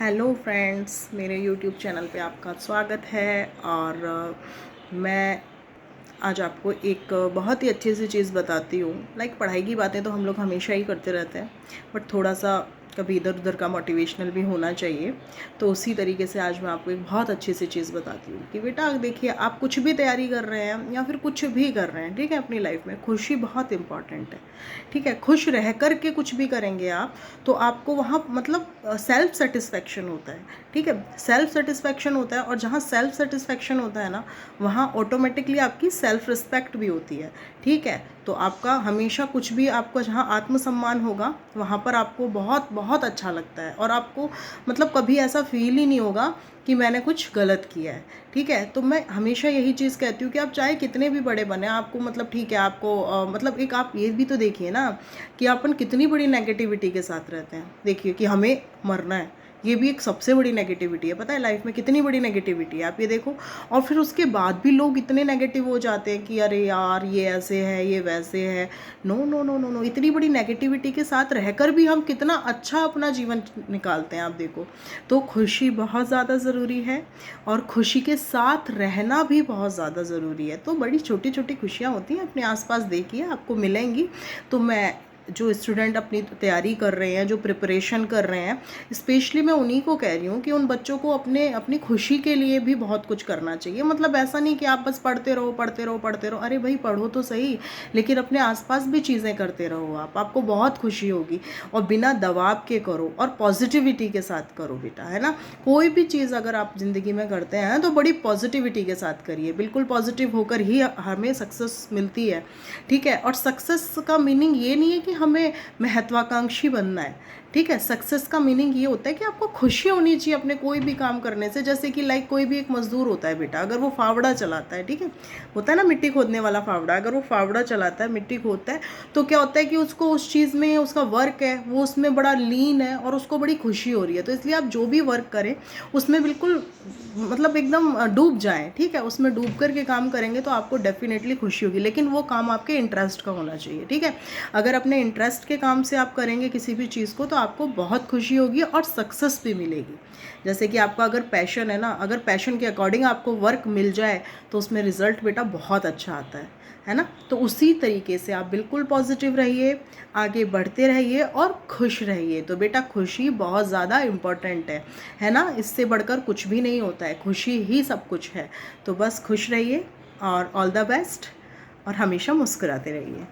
Hello friends, मेरे YouTube channel पे आपका स्वागत है। और मैं आज आपको एक बहुत ही अच्छी सी चीज़ बताती हूँ। पढ़ाई की बातें तो हम लोग हमेशा ही करते रहते हैं, बट थोड़ा सा कभी इधर उधर का मोटिवेशनल भी होना चाहिए। तो उसी तरीके से आज मैं आपको एक बहुत अच्छी सी चीज़ बताती हूँ कि बेटा देखिए, आप कुछ भी तैयारी कर रहे हैं या फिर कुछ भी कर रहे हैं, ठीक है, अपनी लाइफ में खुशी बहुत इंपॉर्टेंट है। ठीक है, खुश रह कर के कुछ भी करेंगे आप, तो आपको वहाँ सेल्फ सेटिस्फेक्शन होता है। ठीक है, सेल्फ सेटिस्फेक्शन होता है, और जहाँ सेल्फ सेटिस्फेक्शन होता है ना, वहाँ ऑटोमेटिकली आपकी सेल्फ रिस्पेक्ट भी होती है। ठीक है, तो आपका हमेशा कुछ भी, आपका जहाँ आत्मसम्मान होगा वहाँ पर आपको बहुत बहुत अच्छा लगता है, और आपको कभी ऐसा फील ही नहीं होगा कि मैंने कुछ गलत किया है। ठीक है, तो मैं हमेशा यही चीज़ कहती हूँ कि आप चाहे कितने भी बड़े बने, आपको ठीक है, आपको एक आप ये भी तो देखिए ना कि अपन कितनी बड़ी नेगेटिविटी के साथ रहते हैं। देखिए कि हमें मरना है, ये भी एक सबसे बड़ी नेगेटिविटी है। पता है लाइफ में कितनी बड़ी नेगेटिविटी है, आप ये देखो। और फिर उसके बाद भी लोग इतने नेगेटिव हो जाते हैं कि अरे यार ये ऐसे है, ये वैसे है। No no no no no, इतनी बड़ी नेगेटिविटी के साथ रहकर भी हम कितना अच्छा अपना जीवन निकालते हैं, आप देखो। तो खुशी बहुत ज़्यादा ज़रूरी है, और खुशी के साथ रहना भी बहुत ज़्यादा ज़रूरी है। तो बड़ी छोटी छोटी खुशियाँ होती हैं, अपने आसपास देखिए, आपको मिलेंगी। तो मैं जो स्टूडेंट अपनी तैयारी कर रहे हैं, जो प्रिपरेशन कर रहे हैं, स्पेशली मैं उन्हीं को कह रही हूँ कि उन बच्चों को अपनी खुशी के लिए भी बहुत कुछ करना चाहिए। ऐसा नहीं कि आप बस पढ़ते रहो पढ़ते रहो पढ़ते रहो। अरे भाई पढ़ो तो सही, लेकिन अपने आसपास भी चीज़ें करते रहो, आपको बहुत खुशी होगी। और बिना दबाव के करो, और पॉजिटिविटी के साथ करो बेटा, है ना। कोई भी चीज़ अगर आप ज़िंदगी में करते हैं तो बड़ी पॉजिटिविटी के साथ करिए, बिल्कुल पॉजिटिव होकर ही हमें सक्सेस मिलती है। ठीक है, और सक्सेस का मीनिंग ये नहीं है कि हमें महत्वाकांक्षी बनना है। ठीक है, सक्सेस का मीनिंग ये होता है कि आपको खुशी होनी चाहिए अपने कोई भी काम करने से। जैसे कि कोई भी एक मजदूर होता है बेटा, अगर वो फावड़ा चलाता है, ठीक है, होता है ना मिट्टी खोदने वाला फावड़ा, अगर वो फावड़ा चलाता है, मिट्टी खोदता है, तो क्या होता है कि उसको उस चीज़ में, उसका वर्क है वो उसमें बड़ा लीन है और उसको बड़ी खुशी हो रही है। तो इसलिए आप जो भी वर्क करें उसमें बिल्कुल एकदम डूब जाएं। ठीक है, उसमें डूब करके काम करेंगे तो आपको डेफिनेटली खुशी होगी, लेकिन वो काम आपके इंटरेस्ट का होना चाहिए। ठीक है, अगर अपने इंटरेस्ट के काम से आप करेंगे किसी भी चीज़ को, तो आपको बहुत खुशी होगी और सक्सेस भी मिलेगी। जैसे कि आपका अगर पैशन है ना, अगर पैशन के अकॉर्डिंग आपको वर्क मिल जाए तो उसमें रिजल्ट बेटा बहुत अच्छा आता है ना। तो उसी तरीके से आप बिल्कुल पॉजिटिव रहिए, आगे बढ़ते रहिए और खुश रहिए। तो बेटा खुशी बहुत ज़्यादा इम्पॉर्टेंट है ना, इससे बढ़कर कुछ भी नहीं होता है, खुशी ही सब कुछ है। तो बस खुश रहिए और ऑल द बेस्ट, और हमेशा मुस्कुराते रहिए।